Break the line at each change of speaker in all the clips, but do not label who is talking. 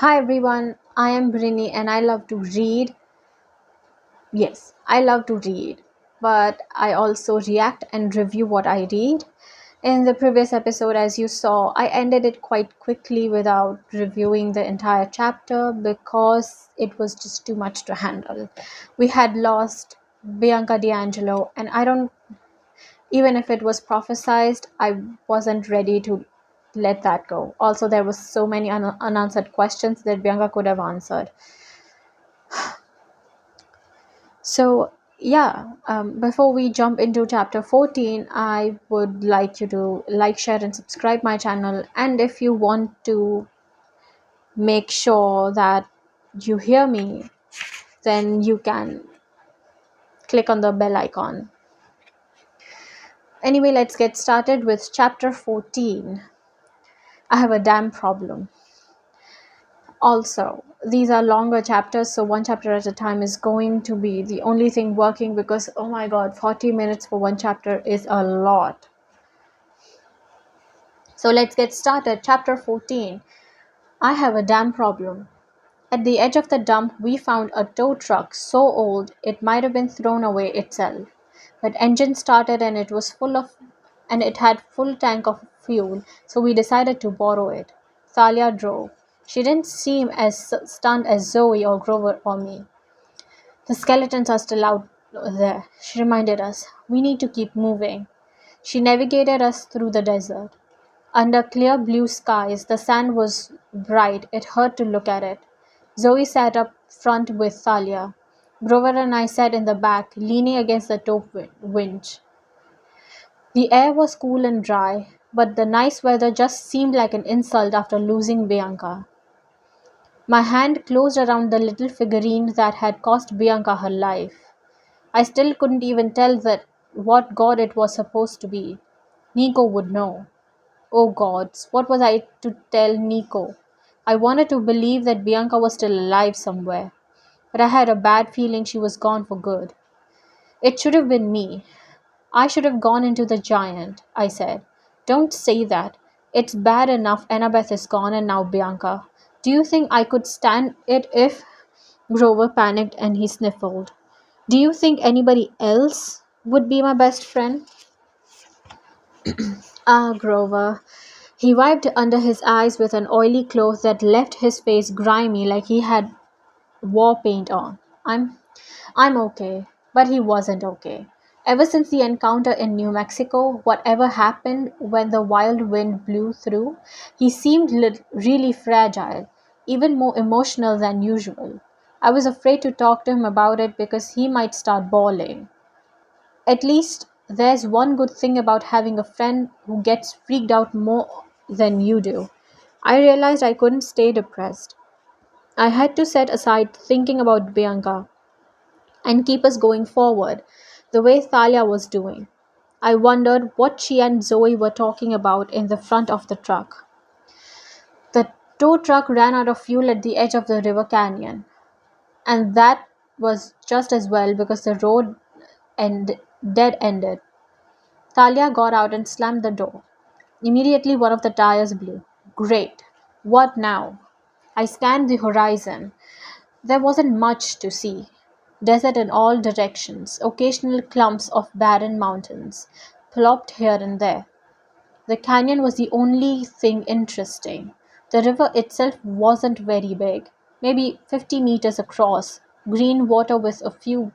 Hi everyone, I am Brini and I love to read. Yes, I love to read, but I also react and review what I read. In the previous episode, as you saw, I ended it quite quickly without reviewing the entire chapter because it was just too much to handle. We had lost Bianca D'Angelo, and I don't, even if it was prophesized, I wasn't ready to let that go. Also, there was so many unanswered questions that Bianca could have answered. So, yeah, before we jump into chapter 14, I would like you to like, share, and subscribe my channel. And if you want to make sure that you hear me, then you can click on the bell icon. Anyway, let's get started with chapter 14. I have a damn problem. Also, these are longer chapters, so one chapter at a time is going to be the only thing working because, oh my god, 40 minutes for one chapter is a lot. So let's get started. Chapter 14. I have a damn problem. At the edge of the dump, we found a tow truck so old it might have been thrown away itself. But engine started and it had full tank of fuel, so we decided to borrow it. Thalia drove. She didn't seem as stunned as Zoe or Grover or me. The skeletons are still out there, she reminded us. We need to keep moving. She navigated us through the desert. Under clear blue skies, the sand was bright. It hurt to look at it. Zoe sat up front with Thalia. Grover and I sat in the back, leaning against the top winch. The air was cool and dry, but the nice weather just seemed like an insult after losing Bianca. My hand closed around the little figurine that had cost Bianca her life. I still couldn't even tell that what god it was supposed to be. Nico would know. Oh gods, what was I to tell Nico? I wanted to believe that Bianca was still alive somewhere, but I had a bad feeling she was gone for good. It should have been me. I should have gone into the giant, I said. Don't say that. It's bad enough Annabeth is gone and now Bianca. Do you think I could stand it if. Grover panicked and he sniffled. Do you think anybody else would be my best friend? Ah, Grover. He wiped under his eyes with an oily cloth that left his face grimy like he had war paint on. I'm okay, but he wasn't okay. Ever since the encounter in New Mexico, whatever happened when the wild wind blew through, he seemed really fragile, even more emotional than usual. I was afraid to talk to him about it because he might start bawling. At least there's one good thing about having a friend who gets freaked out more than you do. I realized I couldn't stay depressed. I had to set aside thinking about Bianca and keep us going forward, the way Thalia was doing. I wondered what she and Zoe were talking about in the front of the truck. The tow truck ran out of fuel at the edge of the river canyon, and that was just as well because the road dead ended. Thalia got out and slammed the door. Immediately, one of the tires blew. Great. What now? I scanned the horizon. There wasn't much to see. Desert in all directions, occasional clumps of barren mountains, plopped here and there. The canyon was the only thing interesting. The river itself wasn't very big, maybe 50 meters across, green water with a few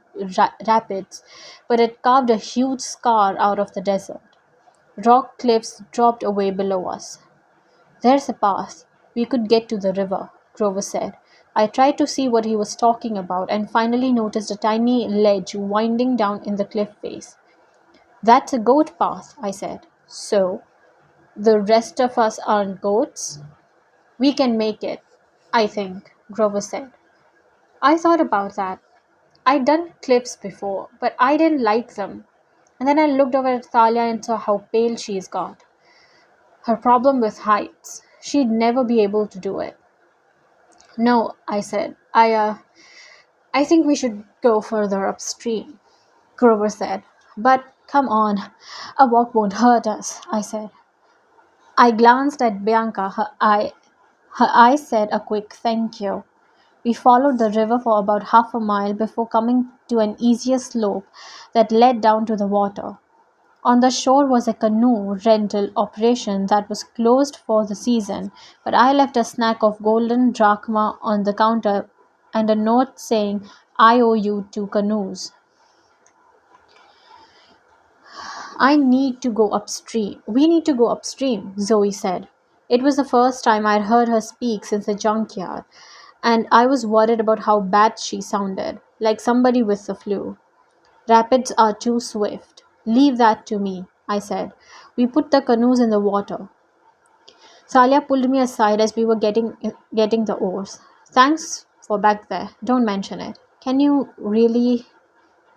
rapids, but it carved a huge scar out of the desert. Rock cliffs dropped away below us. There's a path. We could get to the river, Grover said. I tried to see what he was talking about and finally noticed a tiny ledge winding down in the cliff face. That's a goat path, I said. So, the rest of us aren't goats? We can make it, I think, Grover said. I thought about that. I'd done cliffs before, but I didn't like them. And then I looked over at Thalia and saw how pale she's got. Her problem with heights. She'd never be able to do it. No, I said. I think we should go further upstream, Grover said. But come on, a walk won't hurt us, I said. I glanced at Bianca, her eye. Her eyes said a quick thank you. We followed the river for about half a mile before coming to an easier slope that led down to the water. On the shore was a canoe rental operation that was closed for the season, but I left a snack of golden drachma on the counter and a note saying, I owe you 2 canoes. I need to go upstream. We need to go upstream, Zoe said. It was the first time I'd heard her speak since the junkyard, and I was worried about how bad she sounded, like somebody with the flu. Rapids are too swift. Leave that to me, I said. We put the canoes in the water. Salia pulled me aside as we were getting the oars. Thanks for back there. Don't mention it. Can you really,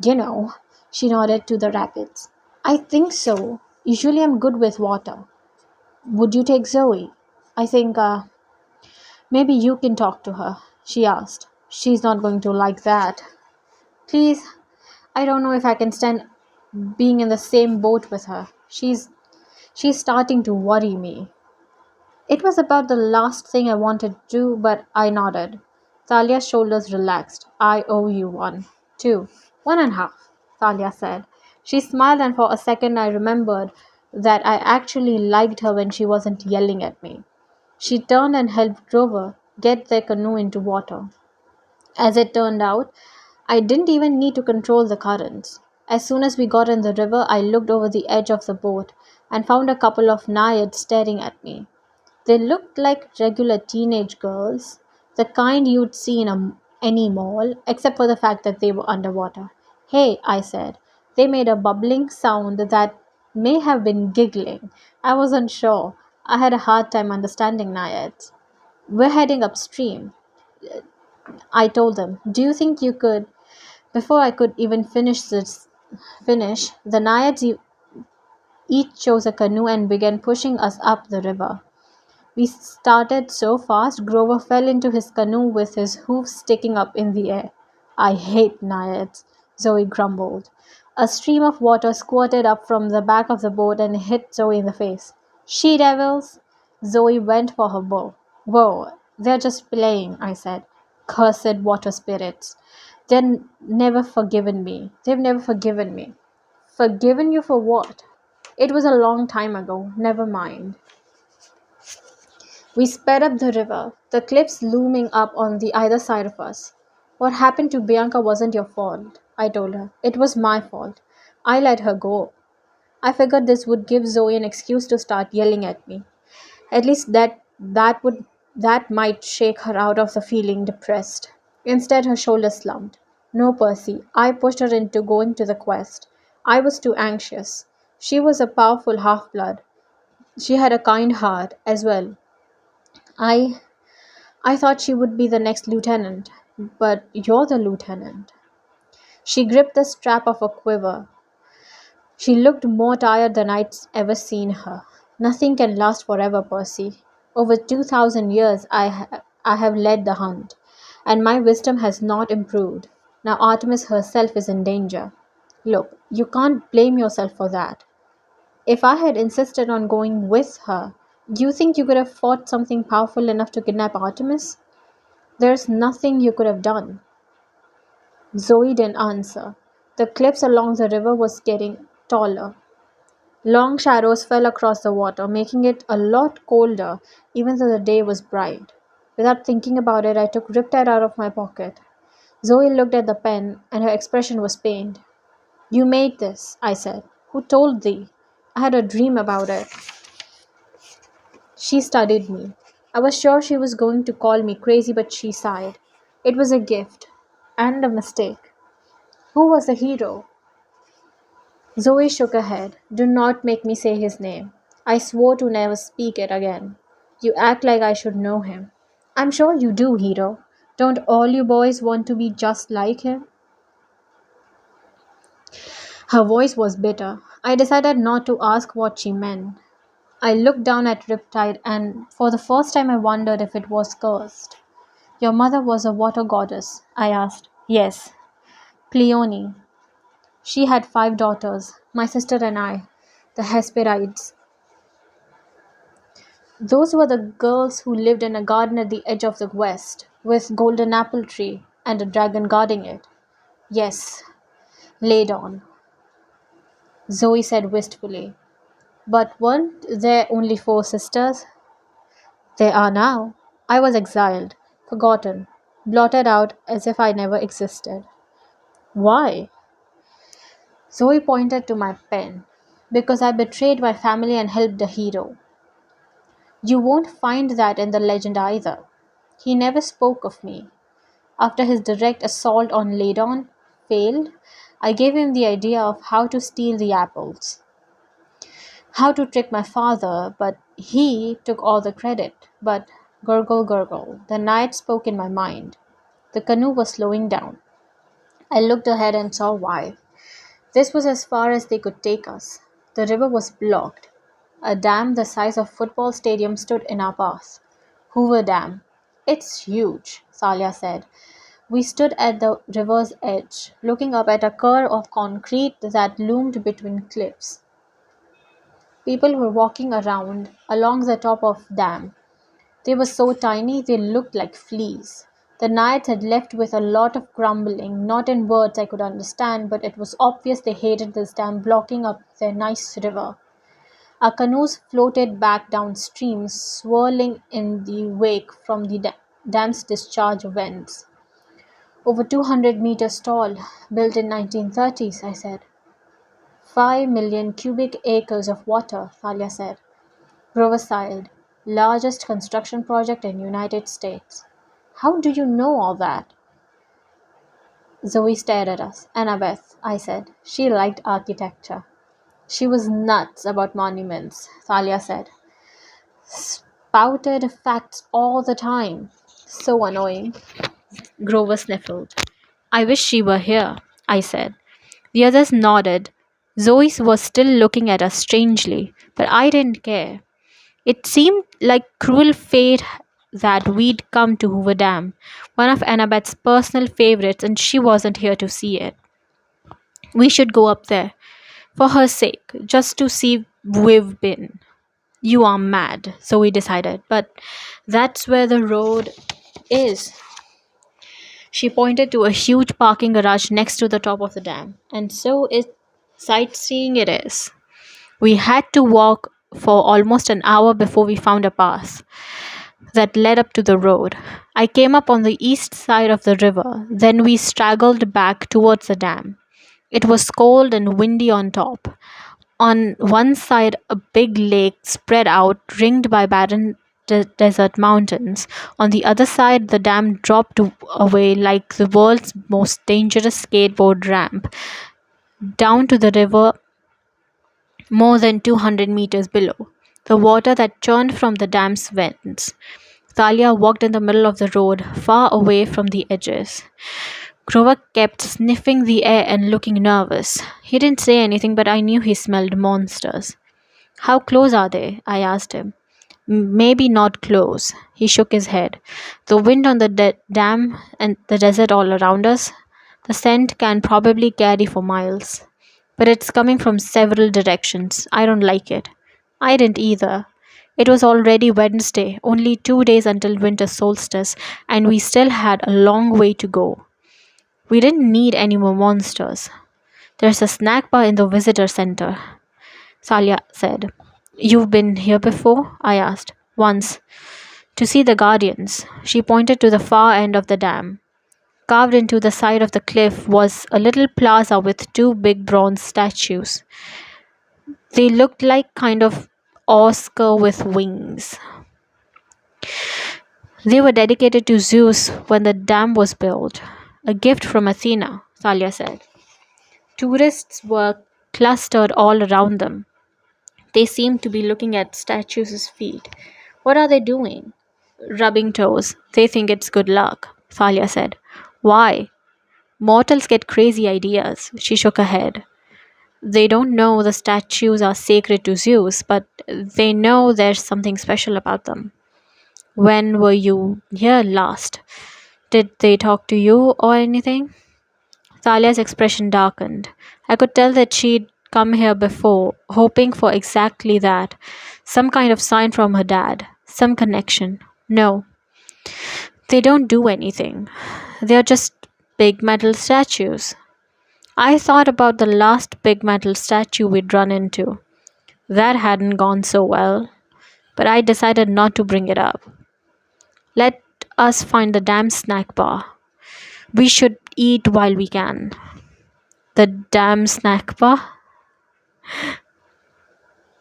you know? She nodded to the rapids. I think so. Usually I'm good with water. Would you take Zoe? I think maybe you can talk to her, she asked. She's not going to like that. Please, I don't know if I can stand being in the same boat with her. She's starting to worry me. It was about the last thing I wanted to do, but I nodded. Thalia's shoulders relaxed. I owe you one. 2. 1.5, Thalia said. She smiled, and for a second I remembered that I actually liked her when she wasn't yelling at me. She turned and helped Grover get their canoe into water. As it turned out, I didn't even need to control the currents. As soon as we got in the river, I looked over the edge of the boat and found a couple of naiads staring at me. They looked like regular teenage girls, the kind you'd see in any mall, except for the fact that they were underwater. Hey, I said. They made a bubbling sound that may have been giggling. I wasn't sure. I had a hard time understanding naiads. We're heading upstream, I told them. Do you think you could? Before I could even finish, the naiads each chose a canoe and began pushing us up the river. We started so fast, Grover fell into his canoe with his hoofs sticking up in the air. I hate naiads, Zoe grumbled. A stream of water squirted up from the back of the boat and hit Zoe in the face. She devils! Zoe went for her bow. Whoa, they're just playing, I said. Cursed water spirits. They've never forgiven me. Forgiven you for what? It was a long time ago. Never mind. We sped up the river, the cliffs looming up on the either side of us. What happened to Bianca wasn't your fault, I told her. It was my fault. I let her go. I figured this would give Zoe an excuse to start yelling at me. At least that might shake her out of the feeling depressed. Instead her shoulders slumped. No, Percy, I pushed her into going to the quest. I was too anxious. She was a powerful half blood. She had a kind heart as well. I I thought she would be the next lieutenant, but you're the lieutenant. She gripped the strap of a quiver. She looked more tired than I'd ever seen her. Nothing can last forever, Percy. Over 2,000 years I have led the hunt, and my wisdom has not improved. Now Artemis herself is in danger. Look, you can't blame yourself for that. If I had insisted on going with her, do you think you could have fought something powerful enough to kidnap Artemis? There's nothing you could have done. Zoe didn't answer. The cliffs along the river was getting taller. Long shadows fell across the water, making it a lot colder, even though the day was bright. Without thinking about it, I took Riptide out of my pocket. Zoe looked at the pen, and her expression was pained. You made this, I said. Who told thee? I had a dream about it. She studied me. I was sure she was going to call me crazy, but she sighed. It was a gift. And a mistake. Who was the hero? Zoe shook her head. Do not make me say his name. I swore to never speak it again. You act like I should know him. I'm sure you do, hero. Don't all you boys want to be just like him? Her voice was bitter. I decided not to ask what she meant. I looked down at Riptide, and for the first time I wondered if it was cursed. Your mother was a water goddess, I asked. Yes, Cleone. She had 5 daughters, my sister and I, the Hesperides. Those were the girls who lived in a garden at the edge of the west, with golden apple tree and a dragon guarding it. Yes, laid on, Zoe said wistfully. But weren't there only four sisters? There are now. I was exiled, forgotten, blotted out as if I never existed. Why? Zoe pointed to my pen. Because I betrayed my family and helped the hero. You won't find that in the legend either. He never spoke of me. After his direct assault on Ladon failed, I gave him the idea of how to steal the apples, how to trick my father, but he took all the credit. But gurgle, gurgle, the night spoke in my mind. The canoe was slowing down. I looked ahead and saw why. This was as far as they could take us. The river was blocked. A dam the size of football stadium stood in our path. Hoover Dam. It's huge, Salia said. We stood at the river's edge, looking up at a curve of concrete that loomed between cliffs. People were walking around along the top of dam. They were so tiny they looked like fleas. The Knights had left with a lot of grumbling, not in words I could understand, but it was obvious they hated this dam blocking up their nice river. Our canoes floated back downstream, swirling in the wake from the dam's discharge vents. Over 200 meters tall, built in 1930s, I said. 5 million cubic acres of water, Thalia said. Grover sighed. Largest construction project in United States. How do you know all that? Zoe stared at us. Annabeth, I said. She liked architecture. She was nuts about monuments, Thalia said. Spouted facts all the time. So annoying. Grover sniffled. I wish she were here, I said. The others nodded. Zoe was still looking at us strangely, but I didn't care. It seemed like cruel fate that we'd come to Hoover Dam, one of Annabeth's personal favorites, and she wasn't here to see it. We should go up there, for her sake, just to see we've been. You are mad, Zoe decided, but that's where the road is. She pointed to a huge parking garage next to the top of the dam, and so it sightseeing it is. We had to walk for almost an hour before we found a path that led up to the road. I came up on the east side of the river, then we straggled back towards the dam. It was cold and windy on top. On one side, a big lake spread out, ringed by barren desert mountains. On the other side, the dam dropped away like the world's most dangerous skateboard ramp down to the river more than 200 meters below. The water that churned from the dam's vents. Thalia walked in the middle of the road, far away from the edges. Grover kept sniffing the air and looking nervous. He didn't say anything, but I knew he smelled monsters. How close are they? I asked him. Maybe not close. He shook his head. The wind on the dam and the desert all around us, the scent can probably carry for miles. But it's coming from several directions. I don't like it. I didn't either. It was already Wednesday, only 2 days until winter solstice, and we still had a long way to go. We didn't need any more monsters. There's a snack bar in the visitor center, Salia said. You've been here before? I asked. Once. To see the guardians. She pointed to the far end of the dam. Carved into the side of the cliff was a little plaza with two big bronze statues. They looked like kind of Oscar with wings. They were dedicated to Zeus when the dam was built. A gift from Athena, Thalia said. Tourists were clustered all around them. They seemed to be looking at statues' feet. What are they doing? Rubbing toes. They think it's good luck, Thalia said. Why? Mortals get crazy ideas. She shook her head. They don't know the statues are sacred to Zeus, but they know there's something special about them. When were you here last? Did they talk to you or anything? Thalia's expression darkened. I could tell that she'd come here before, hoping for exactly that. Some kind of sign from her dad. Some connection. No, they don't do anything. They're just big metal statues. I thought about the last big metal statue we'd run into. That hadn't gone so well, but I decided not to bring it up. Let us find the damn snack bar. We should eat while we can. The damn snack bar?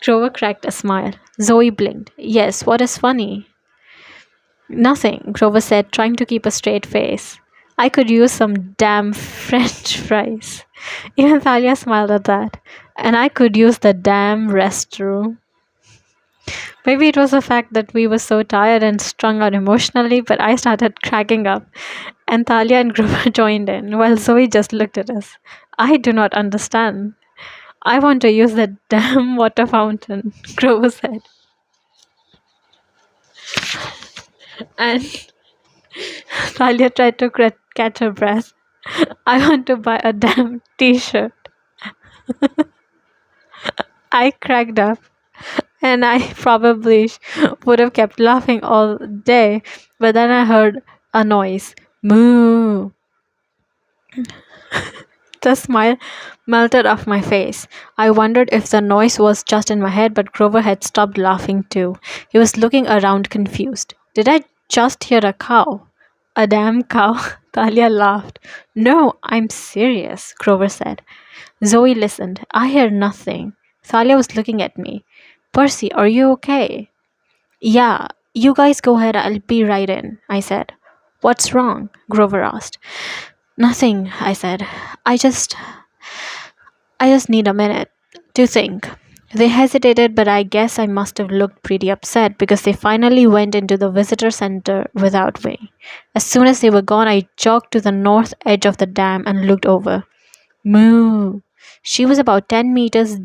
Grover cracked a smile. Zoe blinked. Yes, what is funny? Nothing, Grover said, trying to keep a straight face. I could use some damn French fries. Even Thalia smiled at that. And I could use the damn restroom. Maybe it was the fact that we were so tired and strung out emotionally, but I started cracking up. And Thalia and Grover joined in, while Zoe just looked at us. I do not understand. I want to use the damn water fountain, Grover said. And Thalia tried to catch her breath. I want to buy a damn t-shirt. I cracked up. And I probably would have kept laughing all day, but then I heard a noise. Moo! The smile melted off my face. I wondered if the noise was just in my head, but Grover had stopped laughing too. He was looking around confused. Did I just hear a cow? A damn cow? Talia laughed. No, I'm serious, Grover said. Zoe listened. I hear nothing. Thalia was looking at me. Percy, are you okay? Yeah, you guys go ahead, I'll be right in, I said. What's wrong? Grover asked. Nothing, I said. I just need a minute to think. They hesitated, but I guess I must have looked pretty upset because they finally went into the visitor center without me. As soon as they were gone, I jogged to the north edge of the dam and looked over. Moo! She was about 10 meters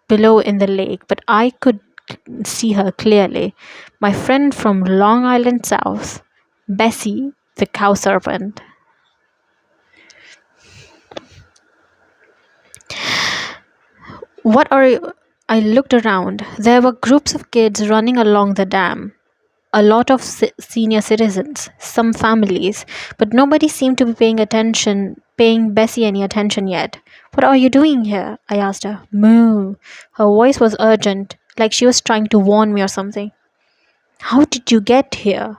below in the lake, but I could see her clearly. My friend from Long Island South, Bessie, the cow serpent. What are you? I looked around. There were groups of kids running along the dam. A lot of senior citizens, some families, but nobody seemed to be paying Bessie any attention yet. What are you doing here? I asked her. Moo. Her voice was urgent, like she was trying to warn me or something. How did you get here?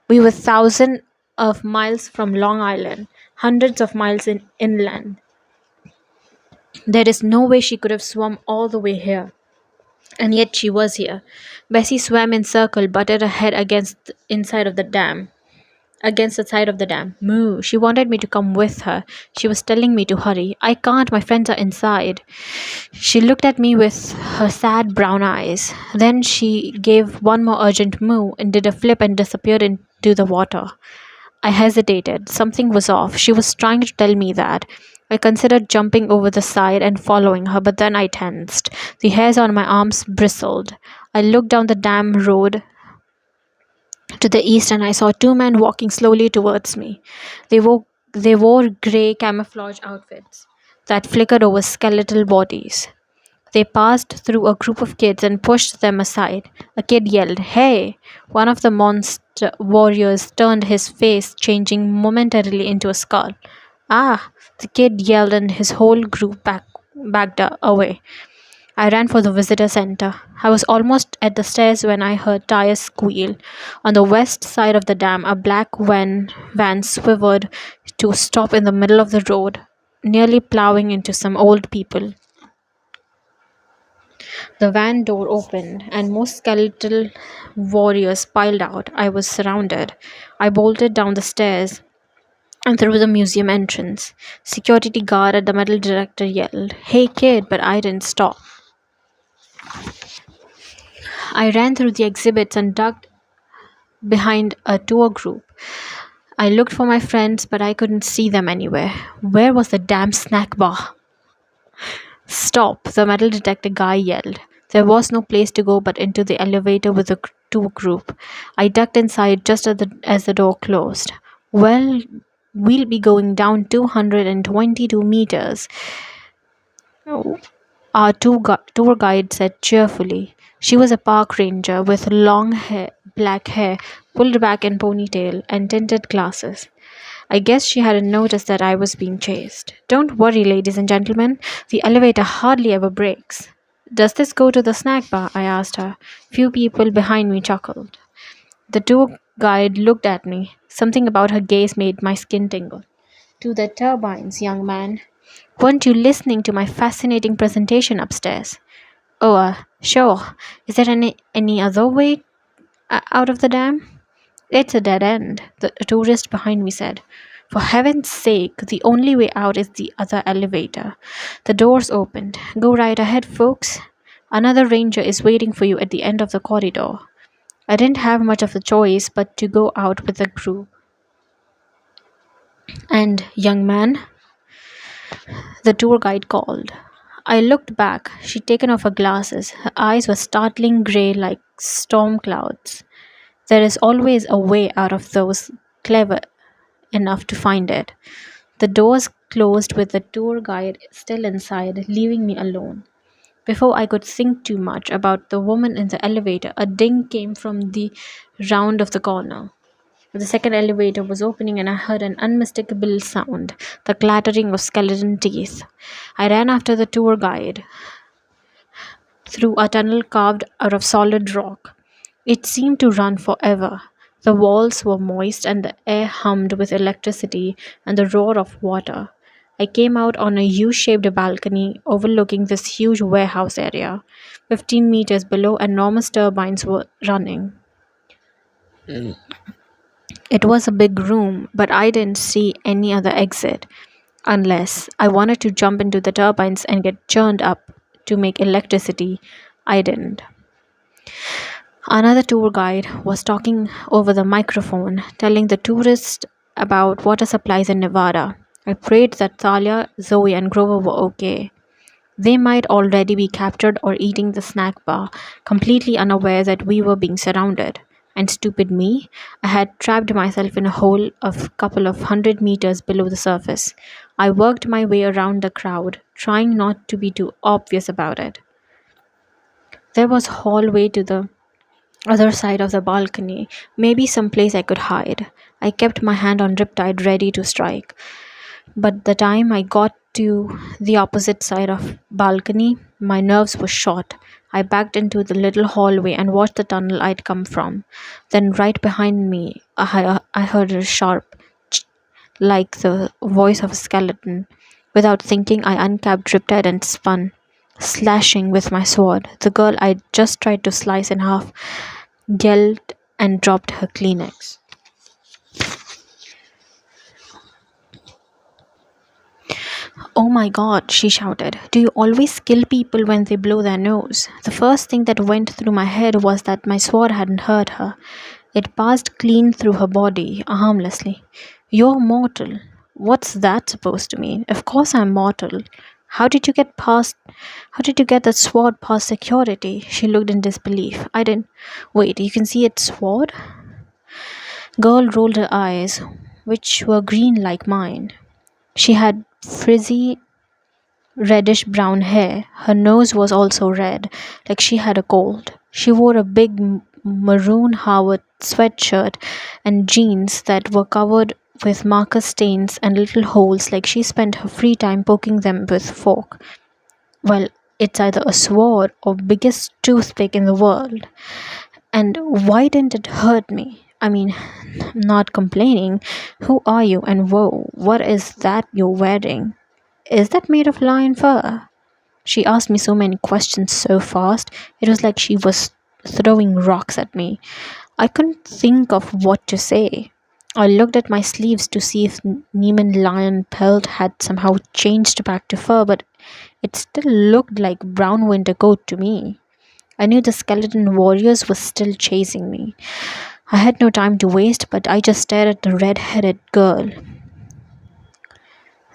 We were thousands of miles from Long Island, hundreds of miles inland. There is no way she could have swum all the way here. And yet she was here. Bessie swam in circle, butted her head against the side of the dam. Moo. She wanted me to come with her. She was telling me to hurry. I can't, my friends are inside. She looked at me with her sad brown eyes. Then she gave one more urgent moo and did a flip and disappeared into the water. I hesitated. Something was off. She was trying to tell me that. I considered jumping over the side and following her, but then I tensed. The hairs on my arms bristled. I looked down the dam road to the east and I saw two men walking slowly towards me. They wore grey camouflage outfits that flickered over skeletal bodies. They passed through a group of kids and pushed them aside. A kid yelled, Hey! One of the monster warriors turned, his face changing momentarily into a skull. Ah! The kid yelled and his whole group backed away. I ran for the visitor center. I was almost at the stairs when I heard tires squeal. On the west side of the dam, a black van swerved to stop in the middle of the road, nearly plowing into some old people. The van door opened, and more skeletal warriors piled out. I was surrounded. I bolted down the stairs and through the museum entrance. Security guard at the metal detector yelled, Hey kid, but I didn't stop. I ran through the exhibits and ducked behind a tour group. I looked for my friends, but I couldn't see them anywhere. Where was the damn snack bar? Stop, the metal detector guy yelled. There was no place to go but into the elevator with the tour group. I ducked inside just as the door closed. Well, we'll be going down 222 meters. Our tour guide said cheerfully. She was a park ranger with long hair, black hair, pulled back in ponytail, and tinted glasses. I guess she hadn't noticed that I was being chased. Don't worry, ladies and gentlemen, the elevator hardly ever breaks. Does this go to the snack bar? I asked her. Few people behind me chuckled. The tour guide looked at me. Something about her gaze made my skin tingle. To the turbines, young man. Weren't you listening to my fascinating presentation upstairs? Oh, sure. Is there any other way out of the dam? It's a dead end, the tourist behind me said. For heaven's sake, the only way out is the other elevator. The doors opened. Go right ahead, folks. Another ranger is waiting for you at the end of the corridor. I didn't have much of a choice but to go out with the group. And, young man, the tour guide called. I looked back. She'd taken off her glasses. Her eyes were startling gray like storm clouds. There is always a way out of those clever enough to find it. The doors closed with the tour guide still inside, leaving me alone. Before I could think too much about the woman in the elevator, a ding came from the round of the corner. The second elevator was opening and I heard an unmistakable sound, the clattering of skeleton teeth. I ran after the tour guide through a tunnel carved out of solid rock. It seemed to run forever. The walls were moist and the air hummed with electricity and the roar of water. I came out on a U shaped balcony overlooking this huge warehouse area. 15 meters below, enormous turbines were running. It was a big room, but I didn't see any other exit unless I wanted to jump into the turbines and get churned up to make electricity. I didn't. Another tour guide was talking over the microphone, telling the tourists about water supplies in Nevada. I prayed that Thalia, Zoe, and Grover were okay. They might already be captured or eating the snack bar, completely unaware that we were being surrounded. And stupid me, I had trapped myself in a hole a couple of 100 meters below the surface. I worked my way around the crowd, trying not to be too obvious about it. There was a hallway to the other side of the balcony, maybe some place I could hide. I kept my hand on Riptide ready to strike. But the time I got to the opposite side of balcony, my nerves were shot. I backed into the little hallway and watched the tunnel I'd come from. Then right behind me, I heard a sharp like the voice of a skeleton. Without thinking, I uncapped Riptide and spun, slashing with my sword. The girl I'd just tried to slice in half yelled and dropped her Kleenex. Oh my god, she shouted. Do you always kill people when they blow their nose? The first thing that went through my head was that my sword hadn't hurt her. It passed clean through her body, harmlessly. You're mortal. What's that supposed to mean? Of course I'm mortal. How did you get that sword past security? She looked in disbelief. I didn't. Wait, you can see its sword? Girl rolled her eyes, which were green like mine. She had frizzy reddish brown hair. Her nose was also red, like she had a cold. She wore a big maroon Harvard sweatshirt and jeans that were covered with marker stains and little holes, like she spent her free time poking them with a fork. Well, it's either a sword or biggest toothpick in the world. And why didn't it hurt me? I mean, I'm not complaining. Who are you? And whoa, what is that you're wearing? Is that made of lion fur? She asked me so many questions so fast, it was like she was throwing rocks at me. I couldn't think of what to say. I looked at my sleeves to see if Neiman lion pelt had somehow changed back to fur, but it still looked like brown winter coat to me. I knew the skeleton warriors were still chasing me. I had no time to waste, but I just stared at the red-headed girl.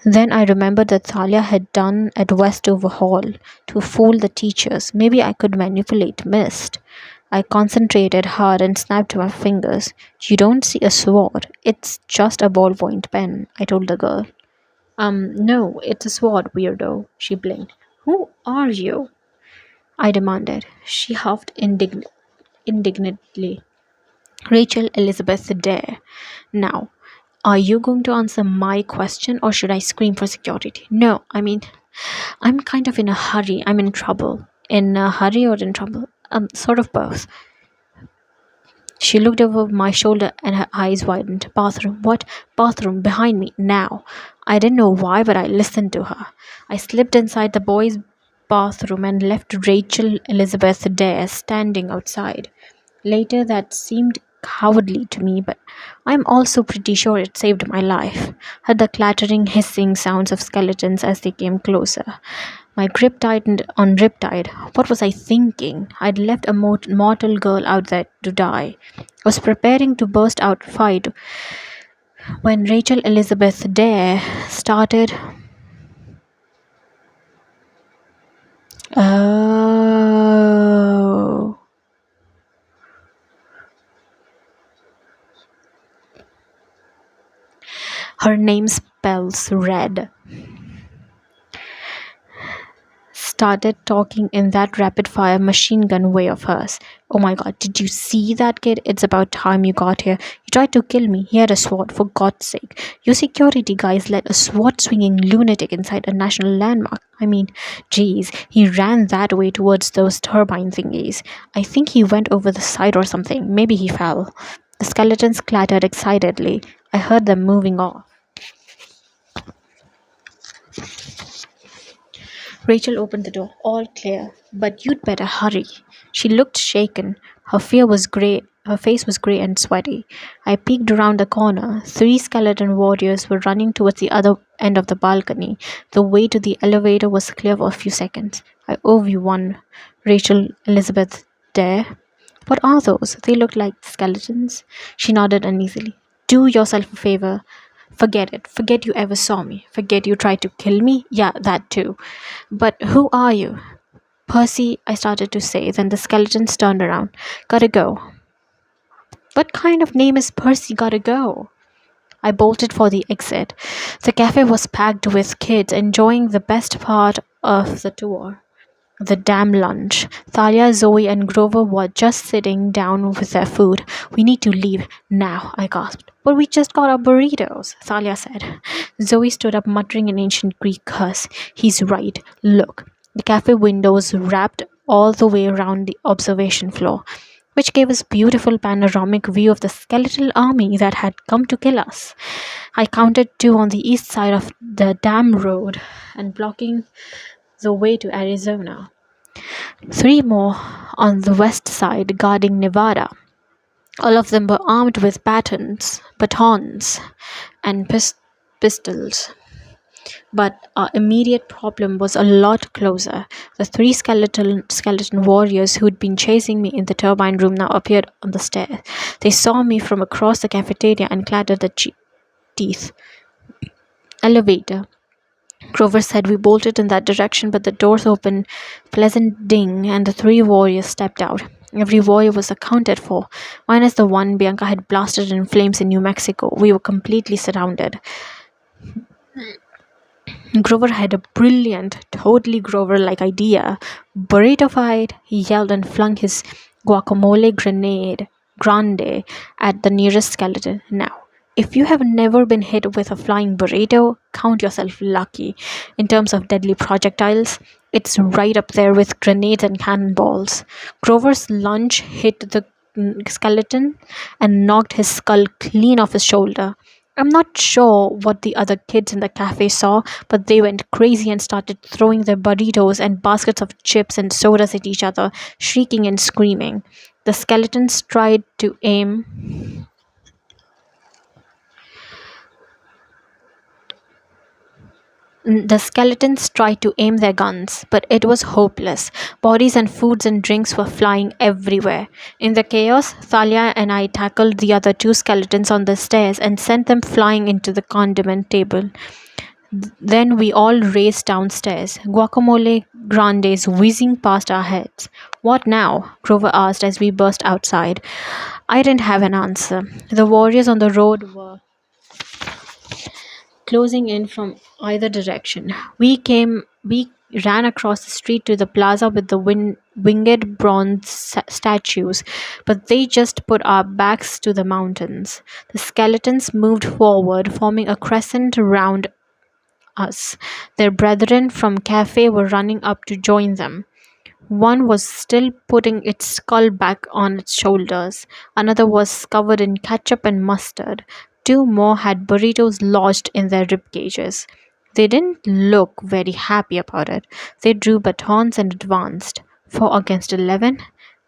Then I remembered that Thalia had done at Westover Hall to fool the teachers. Maybe I could manipulate mist. I concentrated hard and snapped my fingers. You don't see a sword. It's just a ballpoint pen, I told the girl. No, it's a sword, weirdo, she blinked. Who are you? I demanded. She huffed indignantly. Rachel Elizabeth Dare. Now, are you going to answer my question or should I scream for security? No, I'm kind of in a hurry. I'm in trouble. In a hurry or in trouble? Sort of both. She looked over my shoulder and her eyes widened. Bathroom. What? Bathroom. Behind me. Now. I didn't know why, but I listened to her. I slipped inside the boys' bathroom and left Rachel Elizabeth Dare standing outside. Later, that seemed cowardly to me, but I'm also pretty sure it saved my life. Heard the clattering, hissing sounds of skeletons as they came closer. My grip tightened on Riptide. What was I thinking? I'd left a mortal girl out there to die. Was preparing to burst out fight when Rachel Elizabeth Dare started. Oh. Her name spells red. Started talking in that rapid fire machine gun way of hers. Oh my god, did you see that kid? It's about time you got here. He tried to kill me. He had a sword, for God's sake. You security guys let a sword swinging lunatic inside a national landmark. Geez, he ran that way towards those turbine thingies. I think he went over the side or something. Maybe he fell. The skeletons clattered excitedly. I heard them moving off. Rachel opened the door. All clear. But you'd better hurry. She looked shaken. Her face was grey and sweaty. I peeked around the corner. 3 skeleton warriors were running towards the other end of the balcony. The way to the elevator was clear for a few seconds. I owe you one, Rachel Elizabeth Dare. What are those? They look like skeletons. She nodded uneasily. Do yourself a favor. Forget it. Forget you ever saw me. Forget you tried to kill me. Yeah, that too. But who are you? Percy, I started to say, then the skeletons turned around. Gotta go. What kind of name is Percy Gotta Go? I bolted for the exit. The cafe was packed with kids enjoying the best part of the tour. The damn lunch. Thalia, Zoe, and Grover were just sitting down with their food. We need to leave now, I gasped. But we just got our burritos, Thalia said. Zoe stood up, muttering an ancient Greek curse. He's right. Look. The cafe windows wrapped all the way around the observation floor, which gave us beautiful panoramic view of the skeletal army that had come to kill us. I counted 2 on the east side of the dam road and blocking the way to Arizona. 3 more on the west side guarding Nevada. All of them were armed with batons, and pistols. But our immediate problem was a lot closer. The 3 skeleton warriors who'd been chasing me in the turbine room now appeared on the stairs. They saw me from across the cafeteria and clattered their teeth. Elevator. Grover said we bolted in that direction, but the doors opened. Pleasant ding, and the 3 warriors stepped out. Every warrior was accounted for, minus the one Bianca had blasted in flames in New Mexico. We were completely surrounded. Grover had a brilliant, totally Grover-like idea. Burrito fight, he yelled and flung his guacamole grande at the nearest skeleton. Now, if you have never been hit with a flying burrito, count yourself lucky. In terms of deadly projectiles, it's right up there with grenades and cannonballs. Grover's lunge hit the skeleton and knocked his skull clean off his shoulder. I'm not sure what the other kids in the cafe saw, but they went crazy and started throwing their burritos and baskets of chips and sodas at each other, shrieking and screaming. The skeletons tried to aim The skeletons tried to aim their guns, but it was hopeless. Bodies and foods and drinks were flying everywhere. In the chaos, Thalia and I tackled the other 2 skeletons on the stairs and sent them flying into the condiment table. Then we all raced downstairs, guacamole grandes whizzing past our heads. What now? Grover asked as we burst outside. I didn't have an answer. The warriors on the road were closing in from either direction. We ran across the street to the plaza with the winged bronze statues, but they just put our backs to the mountains. The skeletons moved forward, forming a crescent around us. Their brethren from cafe were running up to join them. One was still putting its skull back on its shoulders. Another was covered in ketchup and mustard. Two more had burritos lodged in their rib cages. They didn't look very happy about it. They drew batons and advanced. 4 against 11,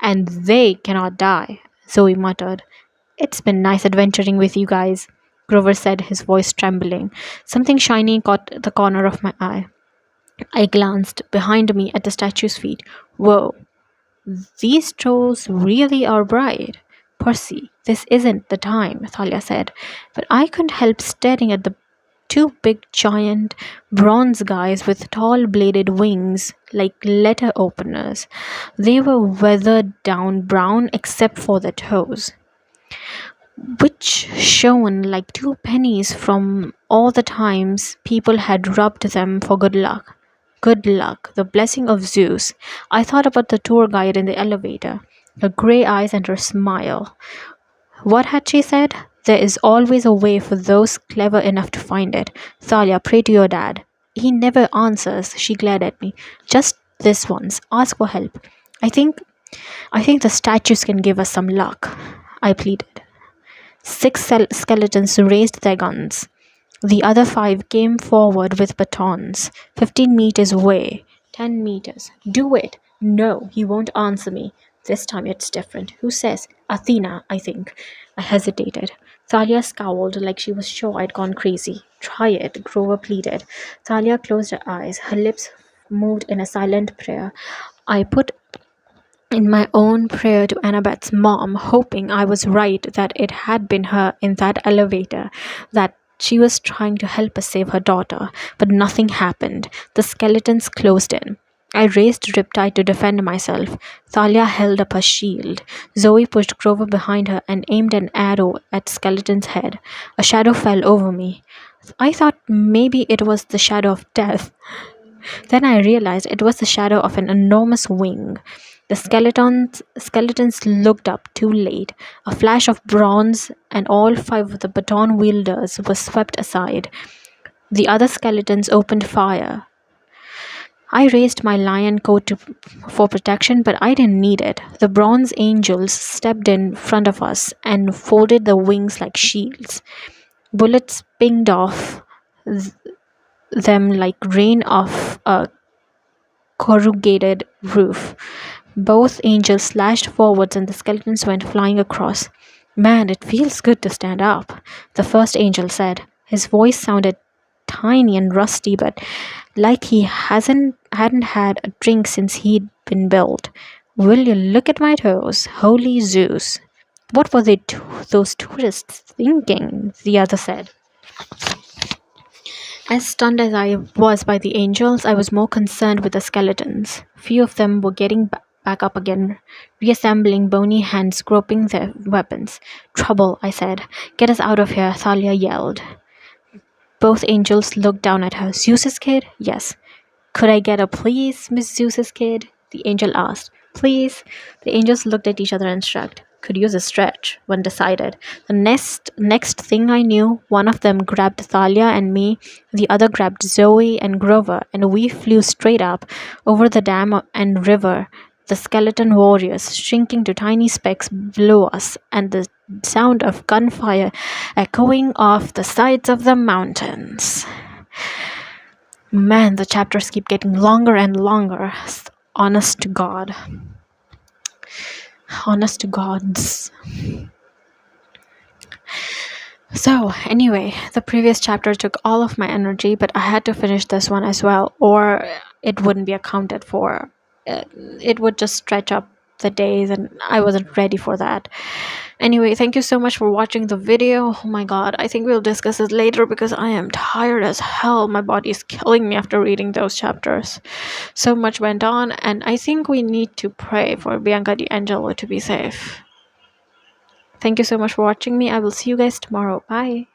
and they cannot die, Zoe muttered. It's been nice adventuring with you guys, Grover said, his voice trembling. Something shiny caught the corner of my eye. I glanced behind me at the statue's feet. Whoa, these toes really are bright. Percy, this isn't the time, Thalia said, but I couldn't help staring at the two big giant bronze guys with tall bladed wings like letter openers. They were weathered down brown except for the toes, which shone like two pennies from all the times people had rubbed them for good luck. Good luck, the blessing of Zeus. I thought about the tour guide in the elevator, her grey eyes and her smile. What had she said? There is always a way for those clever enough to find it. Thalia, pray to your dad. He never answers, she glared at me. Just this once. Ask for help. I think the statues can give us some luck, I pleaded. Six skeletons raised their guns. The other 5 came forward with batons. 15 meters away. 10 meters. Do it. No, he won't answer me. This time it's different. Who says? Athena, I think. I hesitated. Thalia scowled like she was sure I'd gone crazy. Try it, Grover pleaded. Thalia closed her eyes. Her lips moved in a silent prayer. I put in my own prayer to Annabeth's mom, hoping I was right, that it had been her in that elevator, that she was trying to help us save her daughter. But nothing happened. The skeletons closed in. I raised Riptide to defend myself. Thalia held up her shield. Zoe pushed Grover behind her and aimed an arrow at Skeleton's head. A shadow fell over me. I thought maybe it was the shadow of death. Then I realized it was the shadow of an enormous wing. The skeletons looked up too late. A flash of bronze, and all 5 of the baton wielders were swept aside. The other skeletons opened fire. I raised my lion coat for protection, but I didn't need it. The bronze angels stepped in front of us and folded the wings like shields. Bullets pinged off them like rain off a corrugated roof. Both angels slashed forwards and the skeletons went flying across. Man, it feels good to stand up, the first angel said. His voice sounded tiny and rusty, but like he hadn't had a drink since he'd been built. Will you look at my toes? Holy Zeus. What were those tourists thinking? The other said. As stunned as I was by the angels, I was more concerned with the skeletons. Few of them were getting back up again, reassembling, bony hands groping their weapons. Trouble, I said. Get us out of here, Thalia yelled. Both angels looked down at her. Zeus's kid? Yes. Could I get a please, Miss Zeus's kid? The angel asked. Please? The angels looked at each other and shrugged. Could use a stretch, one decided. The next thing I knew, one of them grabbed Thalia and me, the other grabbed Zoe and Grover, and we flew straight up over the dam and river. The skeleton warriors, shrinking to tiny specks below us, and the sound of gunfire echoing off the sides of the mountains. Man, the chapters keep getting longer and longer. Honest to God. Honest to gods. So, anyway, the previous chapter took all of my energy, but I had to finish this one as well, or it wouldn't be accounted for. It would just stretch up the days, and I wasn't ready for that. Anyway, thank you so much for watching the video. Oh my god, I think we'll discuss it later because I am tired as hell. My body is killing me after reading those chapters. So much went on, and I think we need to pray for Bianca D'Angelo to be safe. Thank you so much for watching me. I will see you guys tomorrow. Bye.